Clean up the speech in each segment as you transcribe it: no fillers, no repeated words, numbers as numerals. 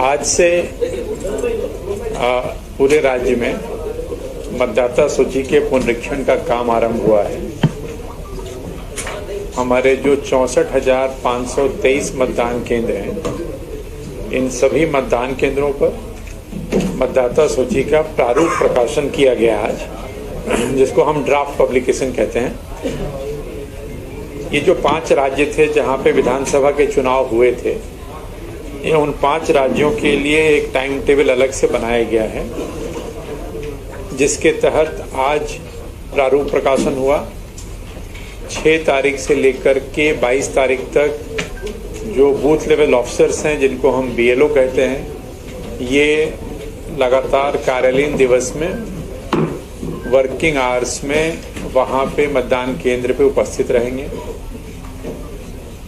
आज से पूरे राज्य में मतदाता सूची के पुनरीक्षण का काम आरंभ हुआ है। हमारे जो 64,523 मतदान केंद्र हैं, इन सभी मतदान केंद्रों पर मतदाता सूची का प्रारूप प्रकाशन किया गया आज, जिसको हम ड्राफ्ट पब्लिकेशन कहते हैं। ये जो 5 राज्य थे जहां पे विधानसभा के चुनाव हुए थे, ये उन 5 राज्यों के लिए एक टाइम टेबल अलग से बनाया गया है, जिसके तहत आज प्रारूप प्रकाशन हुआ। 6 तारीख से लेकर के 22 तारीख तक जो बूथ लेवल ऑफिसर्स हैं, जिनको हम BLO कहते हैं, ये लगातार कार्यालयीन दिवस में वर्किंग आवर्स में वहाँ पे मतदान केंद्र पे उपस्थित रहेंगे।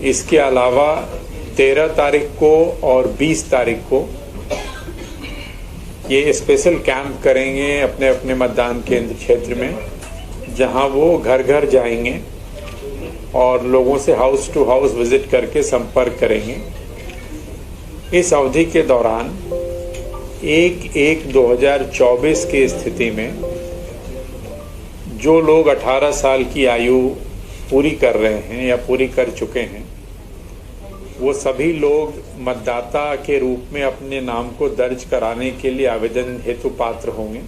इसके अलावा 13 तारीख को और 20 तारीख को ये स्पेशल कैंप करेंगे अपने अपने मतदान केंद्र क्षेत्र में, जहां वो घर घर जाएंगे और लोगों से हाउस टू हाउस विजिट करके संपर्क करेंगे। इस अवधि के दौरान 1/1/2024 की स्थिति में जो लोग 18 साल की आयु पूरी कर रहे हैं या पूरी कर चुके हैं, वो सभी लोग मतदाता के रूप में अपने नाम को दर्ज कराने के लिए आवेदन हेतु पात्र होंगे।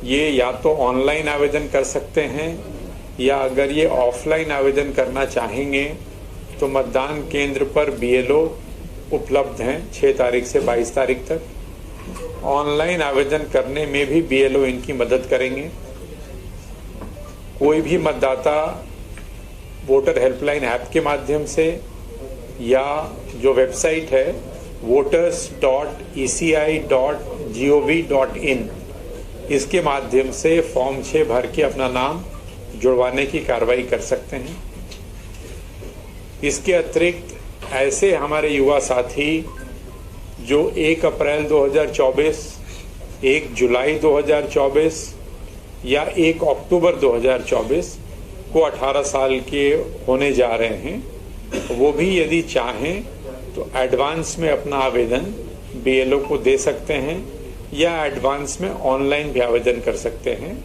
ये या तो ऑनलाइन आवेदन कर सकते हैं, या अगर ये ऑफलाइन आवेदन करना चाहेंगे तो मतदान केंद्र पर BLO उपलब्ध हैं 6 तारीख से 22 तारीख तक। ऑनलाइन आवेदन करने में भी BLO इनकी मदद करेंगे। कोई भी मतदाता वोटर हेल्पलाइन ऐप के माध्यम से या जो वेबसाइट है voters.eci.gov.in, इसके माध्यम से फॉर्म 6 भर के अपना नाम जुड़वाने की कार्रवाई कर सकते हैं। इसके अतिरिक्त ऐसे हमारे युवा साथी जो 1 अप्रैल 2024, 1 जुलाई 2024 या 1 अक्टूबर 2024 को 18 साल के होने जा रहे हैं, वो भी यदि चाहें तो एडवांस में अपना आवेदन BLO को दे सकते हैं, या एडवांस में ऑनलाइन भी आवेदन कर सकते हैं।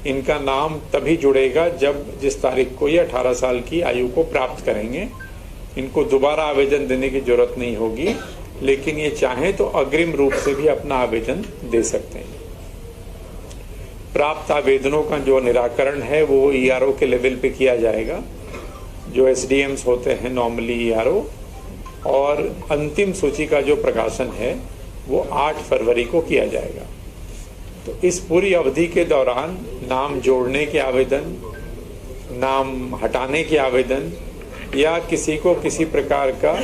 इनका नाम तभी जुड़ेगा जब जिस तारीख को ये 18 साल की आयु को प्राप्त करेंगे। इनको दोबारा आवेदन देने की जरूरत नहीं होगी, लेकिन ये चाहें तो अग्रिम रूप से भी अपना आवेदन दे सकते हैं। प्राप्त आवेदनों का जो निराकरण है वो ERO के लेवल पे किया जाएगा, जो SDMs होते हैं नॉर्मली ERO, और अंतिम सूची का जो प्रकाशन है वो 8 फरवरी को किया जाएगा। तो इस पूरी अवधि के दौरान नाम जोड़ने के आवेदन, नाम हटाने के आवेदन, या किसी को किसी प्रकार का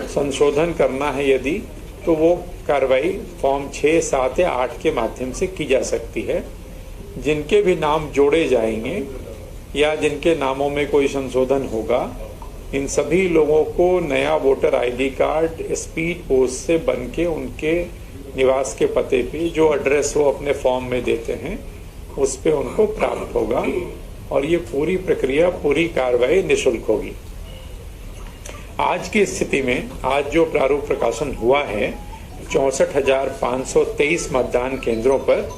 संशोधन करना है यदि, तो वो कार्रवाई फॉर्म 6, 7 या 8 के माध्यम से की जा सकती है। जिनके भी नाम जोड़े जाएंगे या जिनके नामों में कोई संशोधन होगा, इन सभी लोगों को नया voter ID card speed post से बन के उनके निवास के पते पे, जो एड्रेस वो अपने फॉर्म में देते हैं, उस पे उनको प्राप्त होगा। और ये पूरी प्रक्रिया, पूरी कार्रवाई निःशुल्क होगी। आज की स्थिति में आज जो प्रारूप प्रकाशन हुआ है 64,523 मतदान केंद्रों पर,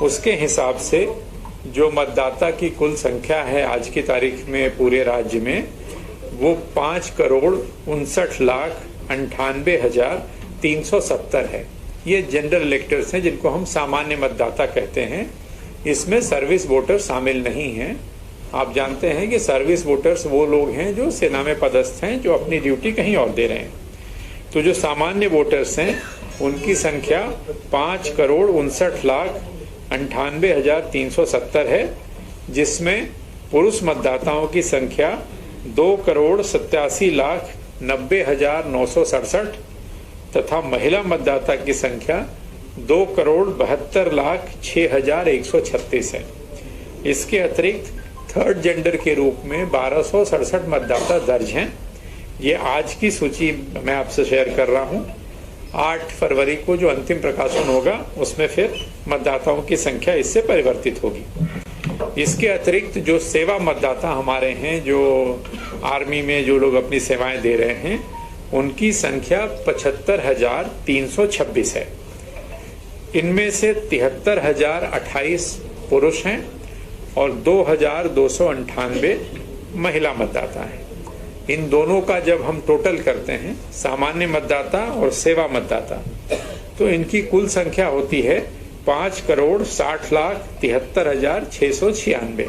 उसके हिसाब से जो मतदाता की कुल संख्या है आज की तारीख में पूरे राज्य में, वो 5,68,98,370 है। ये जनरल इलेक्टर्स हैं, जिनको हम सामान्य मतदाता कहते हैं। इसमें सर्विस वोटर शामिल नहीं हैं। आप जानते हैं कि सर्विस वोटर्स वो लोग हैं जो सेना में पदस्थ हैं, जो अपनी ड्यूटी कहीं और दे रहे हैं। तो जो सामान्य वोटर्स हैं उनकी संख्या 5,59,98,370 है, जिसमें पुरुष मतदाताओं की संख्या 2,87,90,967 तथा महिला मतदाता की संख्या 2,72,06,136 है। इसके अतिरिक्त थर्ड जेंडर के रूप में 1267 मतदाता दर्ज हैं। ये आज की सूची मैं आपसे शेयर कर रहा हूं। 8 फरवरी को जो अंतिम प्रकाशन होगा उसमें फिर मतदाताओं की संख्या इससे परिवर्तित होगी। इसके अतिरिक्त जो सेवा मतदाता हमारे हैं, जो आर्मी में जो लोग अपनी सेवाएं दे रहे हैं, उनकी संख्या 75,326 है। इनमें से 73,028 पुरुष हैं और 2,298 महिला मतदाता हैं। इन दोनों का जब हम टोटल करते हैं, सामान्य मतदाता और सेवा मतदाता, तो इनकी कुल संख्या होती है 5,60,73,696।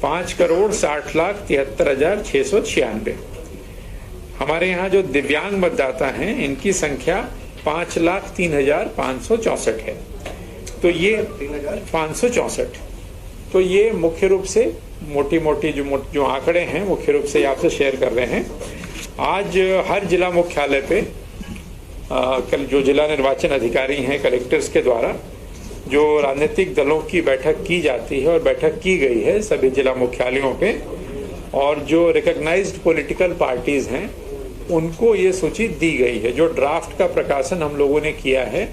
5,60,73,696। हमारे यहाँ जो दिव्यांग मतदाता हैं, इनकी संख्या 5,03,564 है। तो ये 564। तो ये मुख्य रूप से मोटी मोटी जो आंकड़े हैं मुख्य रूप से आपसे शेयर कर रहे हैं। आज हर जिला मुख्यालय पे कल जो जिला निर्वाचन अधिकारी हैं, कलेक्टर्स के द्वारा जो राजनीतिक दलों की बैठक की जाती है और बैठक की गई है सभी जिला मुख्यालयों पे, और जो रिकॉग्नाइज्ड पॉलिटिकल पार्टीज हैं उनको ये सूची दी गई है। जो ड्राफ्ट का प्रकाशन हम लोगों ने किया है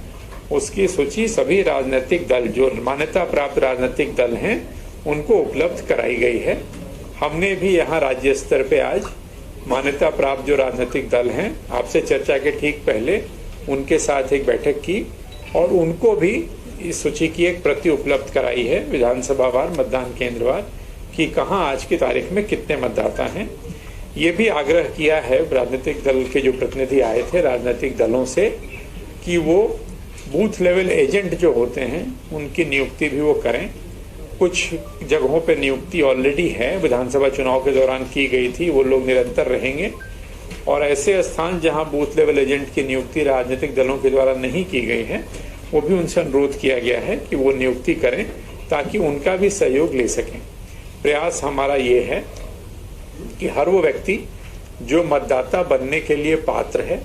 उसकी सूची सभी राजनीतिक दल, जो मान्यता प्राप्त राजनीतिक दल हैं, उनको उपलब्ध कराई गई है। हमने भी यहाँ राज्य स्तर पे आज मान्यता प्राप्त जो राजनीतिक दल हैं, आपसे चर्चा के ठीक पहले उनके साथ एक बैठक की और उनको भी इस सूची की एक प्रति उपलब्ध कराई है, विधानसभावार, मतदान केंद्रवार, कि कहाँ आज की तारीख में कितने मतदाता हैं। ये भी आग्रह किया है राजनीतिक दल के जो प्रतिनिधि आए थे राजनीतिक दलों से कि वो बूथ लेवल एजेंट जो होते हैं उनकी नियुक्ति भी वो करें। कुछ जगहों पे नियुक्ति ऑलरेडी है, विधानसभा चुनाव के दौरान की गई थी, वो लोग निरंतर रहेंगे। और ऐसे स्थान जहां बूथ लेवल एजेंट की नियुक्ति राजनीतिक दलों के द्वारा नहीं की गई है, वो भी उनसे अनुरोध किया गया है कि वो नियुक्ति करें ताकि उनका भी सहयोग ले सकें। प्रयास हमारा ये है कि हर वो व्यक्ति जो मतदाता बनने के लिए पात्र है,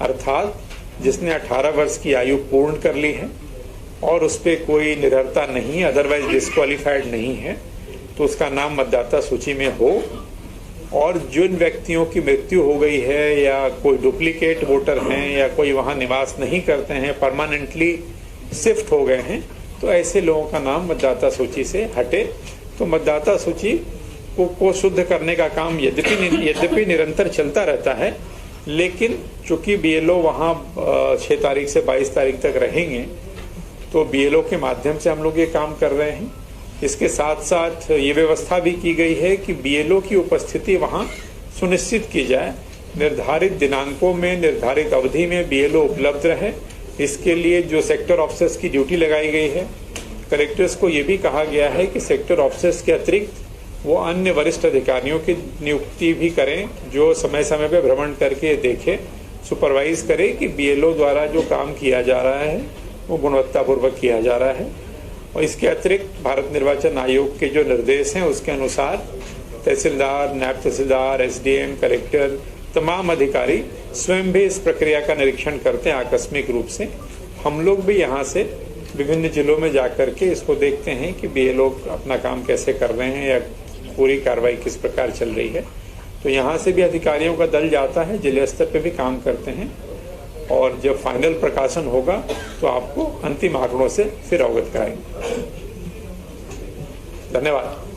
अर्थात जिसने 18 वर्ष की आयु पूर्ण कर ली है और उस पर कोई निर्भरता नहीं, अदरवाइज डिस्क्वालिफाइड नहीं है, तो उसका नाम मतदाता सूची में हो। और जिन व्यक्तियों की मृत्यु हो गई है या कोई डुप्लीकेट वोटर हैं या कोई वहां निवास नहीं करते हैं, परमानेंटली शिफ्ट हो गए हैं, तो ऐसे लोगों का नाम मतदाता सूची से हटे। तो मतदाता सूची को शुद्ध करने का काम यद्यपि निरंतर चलता रहता है, लेकिन चूंकि बीएलओ वहां 6 तारीख से 22 तारीख तक रहेंगे, तो बीएलओ के माध्यम से हम लोग ये काम कर रहे हैं। इसके साथ साथ ये व्यवस्था भी की गई है कि बीएलओ की उपस्थिति वहां सुनिश्चित की जाए, निर्धारित दिनांकों में, निर्धारित अवधि में बीएलओ उपलब्ध रहे। इसके लिए जो सेक्टर ऑफिसर्स की ड्यूटी लगाई गई है, कलेक्टर्स को ये भी कहा गया है कि सेक्टर ऑफिसर्स के अतिरिक्त वो अन्य वरिष्ठ अधिकारियों की नियुक्ति भी करें, जो समय समय पर भ्रमण करके देखे, सुपरवाइज करे कि बीएलओ द्वारा जो काम किया जा रहा है वो गुणवत्तापूर्वक किया जा रहा है। और इसके अतिरिक्त भारत निर्वाचन आयोग के जो निर्देश हैं उसके अनुसार तहसीलदार, नायब तहसीलदार, एसडीएम, कलेक्टर, तमाम अधिकारी स्वयं भी इस प्रक्रिया का निरीक्षण करते हैं आकस्मिक रूप से। हम लोग भी यहाँ से विभिन्न जिलों में जाकर के इसको देखते हैं कि बीएलओ अपना काम कैसे कर रहे हैं या पूरी कार्रवाई किस प्रकार चल रही है। तो यहाँ से भी अधिकारियों का दल जाता है, जिला स्तर पे भी काम करते हैं, और जब फाइनल प्रकाशन होगा तो आपको अंतिम आंकड़ों से फिर अवगत कराएंगे। धन्यवाद।